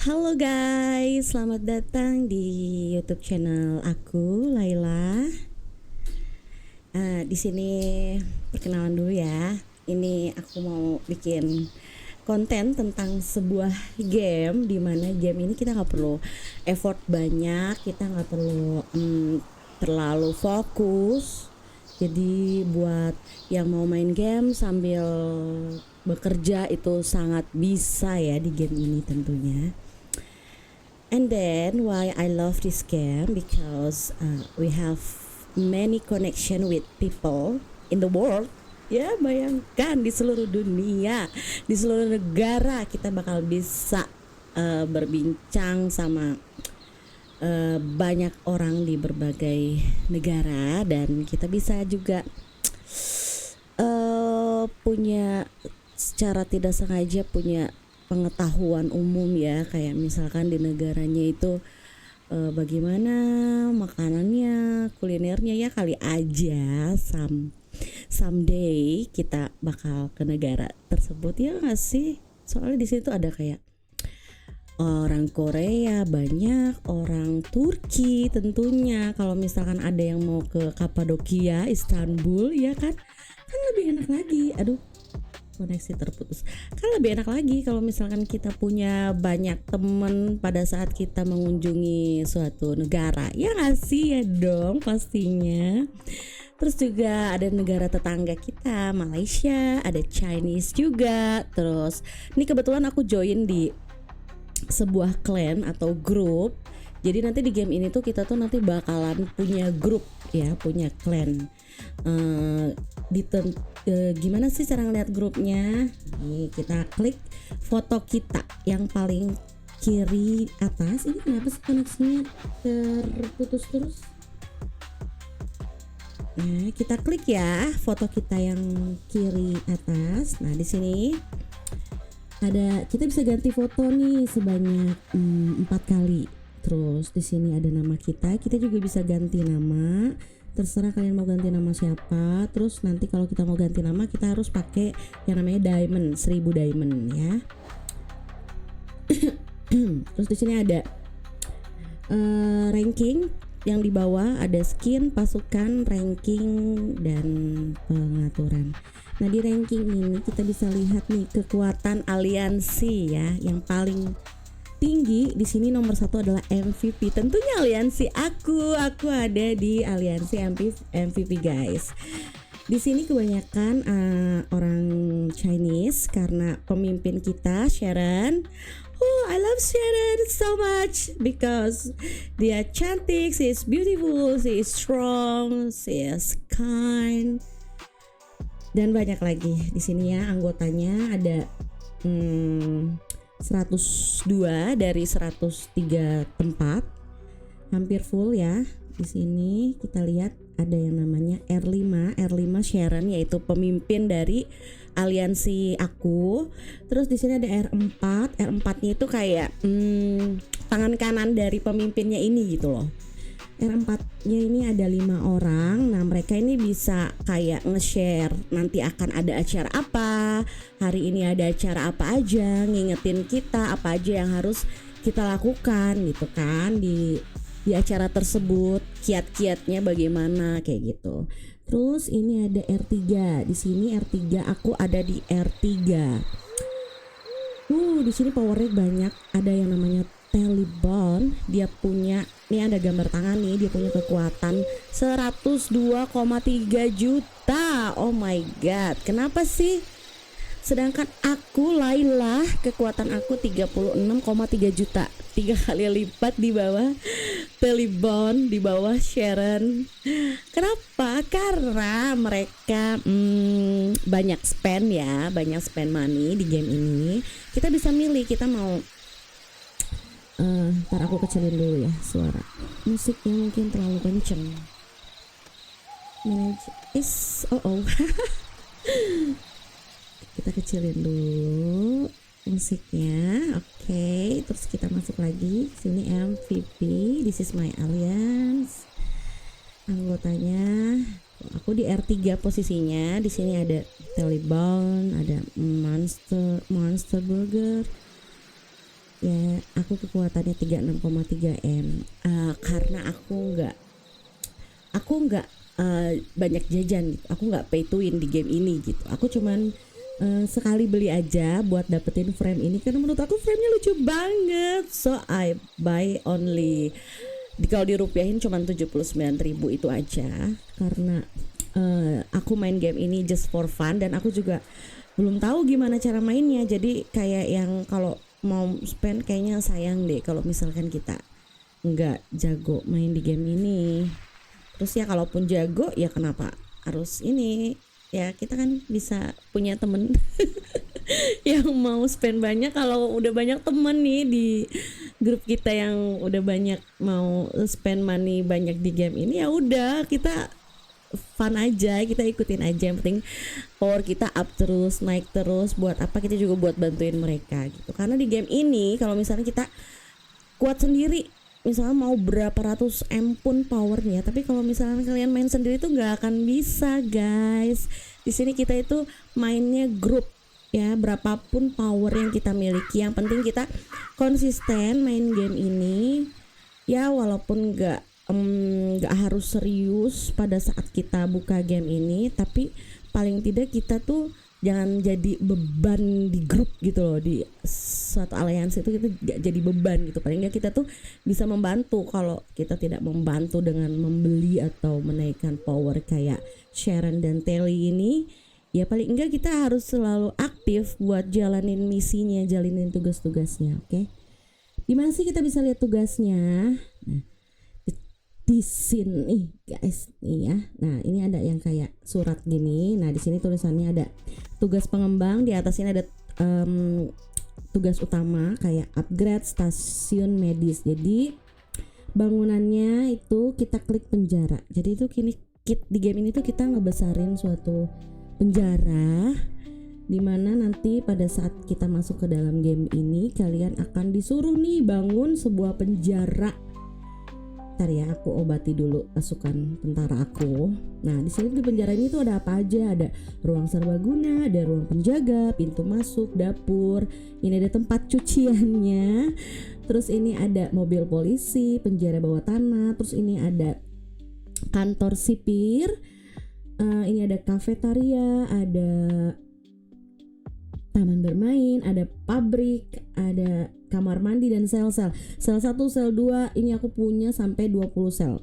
Halo guys, selamat datang di YouTube channel aku, Laila. Di sini perkenalan dulu ya. Ini aku mau bikin konten tentang sebuah game, di mana game ini kita nggak perlu effort banyak, kita nggak perlu terlalu fokus. Jadi buat yang mau main game sambil bekerja itu sangat bisa ya di game ini tentunya. And then why I love this game because we have many connection with people in the world. Ya bayangkan di seluruh dunia, di seluruh negara kita bakal bisa berbincang sama banyak orang di berbagai negara, dan kita bisa juga punya secara tidak sengaja punya pengetahuan umum ya, kayak misalkan di negaranya itu bagaimana makanannya, kulinernya ya, kali aja someday kita bakal ke negara tersebut ya nggak sih? Soalnya di situ ada kayak orang Korea, banyak orang Turki tentunya. Kalau misalkan ada yang mau ke Kapadokia, Istanbul ya kan lebih enak lagi. Aduh, koneksi terputus. Kan lebih enak lagi kalau misalkan kita punya banyak temen pada saat kita mengunjungi suatu negara. Ya nggak sih? Ya dong pastinya. Terus juga ada negara tetangga kita, Malaysia, ada Chinese juga. Terus ini kebetulan aku join di sebuah clan atau grup. Jadi nanti di game ini tuh kita tuh nanti bakalan punya grup ya, punya clan. Gimana sih cara ngeliat grupnya? Nih kita klik foto kita yang paling kiri atas. Ini kenapa sih koneksinya terputus terus? Nah, kita klik ya foto kita yang kiri atas. Nah, di sini ada, kita bisa ganti foto nih sebanyak 4 kali. Terus di sini ada nama kita juga bisa ganti nama. Terserah kalian mau ganti nama siapa. Terus nanti kalau kita mau ganti nama kita harus pakai yang namanya diamond, 1000 diamond ya. Terus di sini ada ranking, yang di bawah ada skin, pasukan, ranking, dan pengaturan. Nah di ranking ini kita bisa lihat nih kekuatan aliansi ya, yang paling tinggi di sini nomor 1 adalah MVP. Tentunya aliansi aku ada di aliansi MVP guys. Di sini kebanyakan orang Chinese karena pemimpin kita Sharon. Oh, I love Sharon so much because dia cantik, she is beautiful, she is strong, she is kind, dan banyak lagi. Di sini ya anggotanya ada 102 dari 103 tempat, hampir full ya. Di sini kita lihat ada yang namanya R5 Sharon, yaitu pemimpin dari aliansi aku. Terus di sini ada R4-nya itu kayak tangan kanan dari pemimpinnya ini gitu loh. R4-nya ini ada 5 orang. Nah mereka ini bisa kayak nge-share nanti akan ada acara apa, hari ini ada acara apa aja, ngingetin kita apa aja yang harus kita lakukan gitu kan di acara tersebut, kiat-kiatnya bagaimana kayak gitu. Terus ini ada R3. Di sini R3, aku ada di R3. Di sini powernya banyak. Ada yang namanya Taliban. Dia punya, ini ada gambar tangan nih, dia punya kekuatan 102,3 juta. Oh my god. Kenapa sih? Sedangkan aku Laila, kekuatan aku 36,3 juta, 3 kali lipat di bawah Taliban, di bawah Sharon. Kenapa? Karena mereka banyak spend ya, banyak spend money di game ini. Kita bisa milih, kita mau ntar aku kecilin dulu ya suara musiknya, mungkin terlalu kenceng. Kita kecilin dulu musiknya. Oke, terus kita masuk lagi sini MVP. This is my alliance. Anggotanya aku di R3 posisinya. Di sini ada Taliban, ada Monster Burger, ya aku kekuatannya 36,3 M. Karena aku nggak banyak jajan gitu. Aku nggak pay to win di game ini gitu. Aku cuman sekali beli aja buat dapetin frame ini karena menurut aku framenya lucu banget. So I buy only kalau dirupiahin cuman 79.000 itu aja karena aku main game ini just for fun dan aku juga belum tahu gimana cara mainnya. Jadi kayak yang kalau mau spend kayaknya sayang deh kalau misalkan kita nggak jago main di game ini. Terus ya kalaupun jago ya kenapa harus ini, ya kita kan bisa punya temen yang mau spend banyak. Kalau udah banyak temen nih di grup kita yang udah banyak mau spend money banyak di game ini, ya udah kita fun aja, kita ikutin aja, yang penting power kita up terus, naik terus. Buat apa, kita juga buat bantuin mereka gitu. Karena di game ini kalau misalnya kita kuat sendiri, misalnya mau berapa ratus M pun powernya, tapi kalau misalnya kalian main sendiri tuh nggak akan bisa guys. Di sini kita itu mainnya grup ya, berapapun power yang kita miliki, yang penting kita konsisten main game ini ya, walaupun nggak harus serius pada saat kita buka game ini, tapi paling tidak kita tuh jangan jadi beban di grup gitu loh. Di suatu alliance itu kita gak jadi beban gitu. Paling nggak kita tuh bisa membantu. Kalau kita tidak membantu dengan membeli atau menaikkan power kayak Sharon dan Telly ini, ya paling enggak kita harus selalu aktif buat jalanin misinya, jalanin tugas-tugasnya. Oke, gimana sih kita bisa lihat tugasnya? Nah, di sini guys nih ya. Nah, ini ada yang kayak surat gini. Nah, di sini tulisannya ada tugas pengembang, di atas ini ada tugas utama kayak upgrade stasiun medis. Jadi bangunannya itu kita klik penjara. Jadi itu kini di game ini tuh kita ngebesarin suatu penjara, dimana nanti pada saat kita masuk ke dalam game ini kalian akan disuruh nih bangun sebuah penjara. Ntar ya, aku obati dulu pasukan tentara aku. Nah, di sini di penjara ini tuh ada apa aja? Ada ruang serbaguna, ada ruang penjaga, pintu masuk, dapur. Ini ada tempat cuciannya. Terus ini ada mobil polisi, penjara bawah tanah. Terus ini ada kantor sipir. Ini ada kafetaria, ada taman bermain, ada pabrik, ada kamar mandi dan sel-sel. Sel 1, sel 2 ini aku punya sampai 20 sel.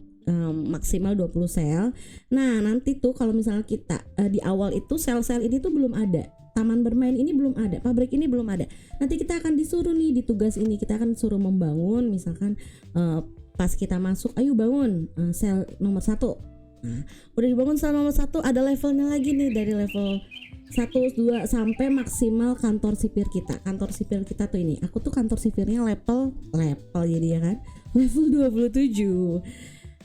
Maksimal 20 sel. Nah, nanti tuh kalau misalnya kita di awal itu sel-sel ini tuh belum ada. Taman bermain ini belum ada, pabrik ini belum ada. Nanti kita akan disuruh nih di tugas ini, kita akan suruh membangun. Misalkan pas kita masuk, ayo bangun sel nomor 1. Nah, udah dibangun sel nomor 1, ada levelnya lagi nih, dari level 1, 2 sampai maksimal kantor sipir kita. Kantor sipir kita tuh ini, aku tuh kantor sipirnya level jadi ya kan, level 27.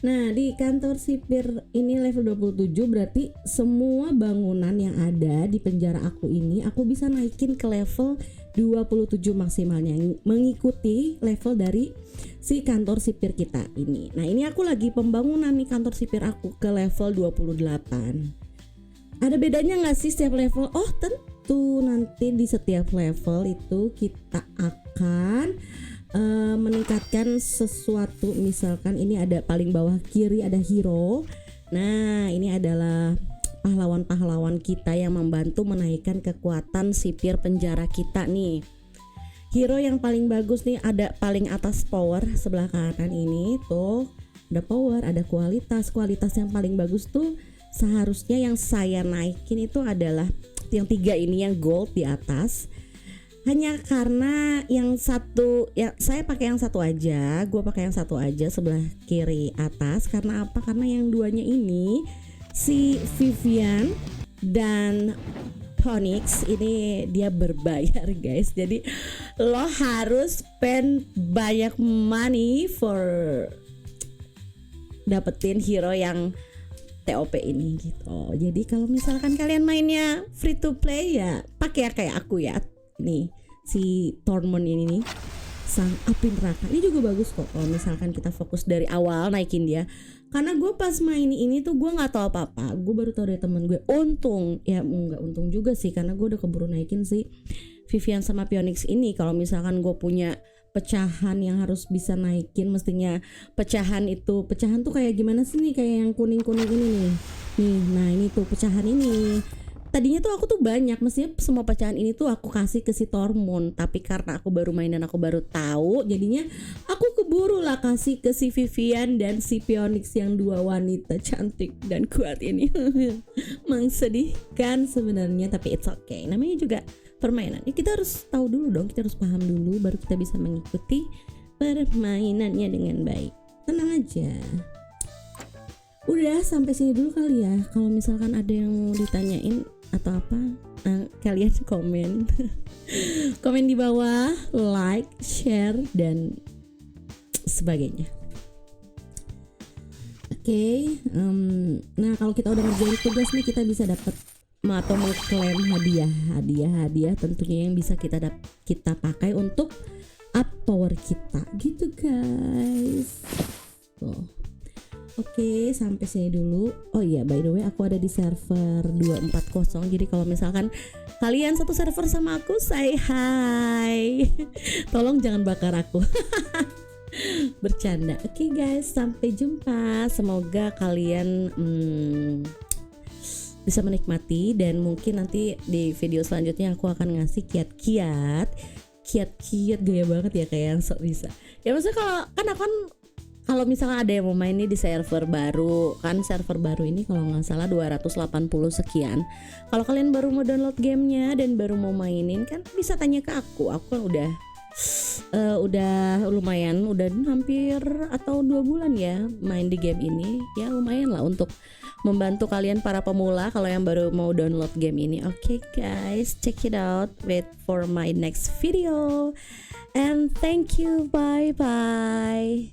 Nah, di kantor sipir ini level 27 berarti semua bangunan yang ada di penjara aku ini aku bisa naikin ke level 27 maksimalnya, mengikuti level dari si kantor sipir kita ini. Nah, ini aku lagi pembangunan nih kantor sipir aku ke level 28. Ada bedanya nggak sih setiap level? Oh, tentu nanti di setiap level itu kita akan meningkatkan sesuatu. Misalkan ini ada paling bawah kiri ada hero. Nah, ini adalah pahlawan-pahlawan kita yang membantu menaikkan kekuatan sipir penjara kita nih. Hero yang paling bagus nih ada paling atas power sebelah kanan ini tuh. Ada power, ada kualitas. Kualitas yang paling bagus tuh seharusnya yang saya naikin itu adalah yang 3 ini, yang gold di atas. Hanya karena yang satu ya saya pakai yang satu aja, gue pakai yang satu aja sebelah kiri atas. Karena apa? Karena yang 2-nya ini si Vivian dan Phoenix ini dia berbayar guys. Jadi lo harus spend banyak money for dapetin hero yang TOP ini gitu. Jadi kalau misalkan kalian mainnya free to play ya pakai ya kayak aku ya. Nih si Tormund ini nih, sang api neraka. Ini juga bagus kok kalau misalkan kita fokus dari awal naikin dia. Karena gue pas main ini tuh gue nggak tahu apa-apa. Gue baru tahu dari temen gue. Untung ya, nggak untung juga sih karena gue udah keburu naikin si Vivian sama Phoenix ini. Kalau misalkan gue punya pecahan yang harus bisa naikin. Mestinya pecahan tuh kayak gimana sih nih, kayak yang kuning-kuning ini nih, nah ini tuh pecahan ini. Tadinya tuh aku tuh banyak, mestinya semua pecahan ini tuh aku kasih ke si Tormund, tapi karena aku baru main dan aku baru tahu, jadinya aku keburu lah kasih ke si Vivian dan si Phoenix, yang dua wanita cantik dan kuat ini. Mengsedihkan sebenarnya, tapi it's okay, namanya juga permainan ya. Kita harus tahu dulu dong, kita harus paham dulu, baru kita bisa mengikuti permainannya dengan baik. Tenang aja. Udah sampai sini dulu kali ya. Kalau misalkan ada yang mau ditanyain atau apa, nah, kalian komen komen di bawah, like, share dan sebagainya. Oke. Nah kalau kita udah ngerjain tugas nih, kita bisa dapat atau mengklaim hadiah tentunya yang bisa kita pakai untuk up power kita gitu guys. Oke, sampai sini dulu. Oh iya, by the way aku ada di server 240. Jadi kalau misalkan kalian satu server sama aku, say hi. Tolong jangan bakar aku. Bercanda. Oke guys, sampai jumpa. Semoga kalian bisa menikmati, dan mungkin nanti di video selanjutnya aku akan ngasih kiat-kiat gaya banget ya, kayak yang sok bisa. Ya maksudnya kalau misalnya ada yang mau main nih di server baru, kan server baru ini kalau nggak salah 280 sekian. Kalau kalian baru mau download gamenya dan baru mau mainin, kan bisa tanya ke aku kan udah lumayan, udah hampir atau 2 bulan ya main di game ini. Ya lumayan lah untuk membantu kalian para pemula kalau yang baru mau download game ini. Oke guys, check it out, wait for my next video, and thank you, bye bye.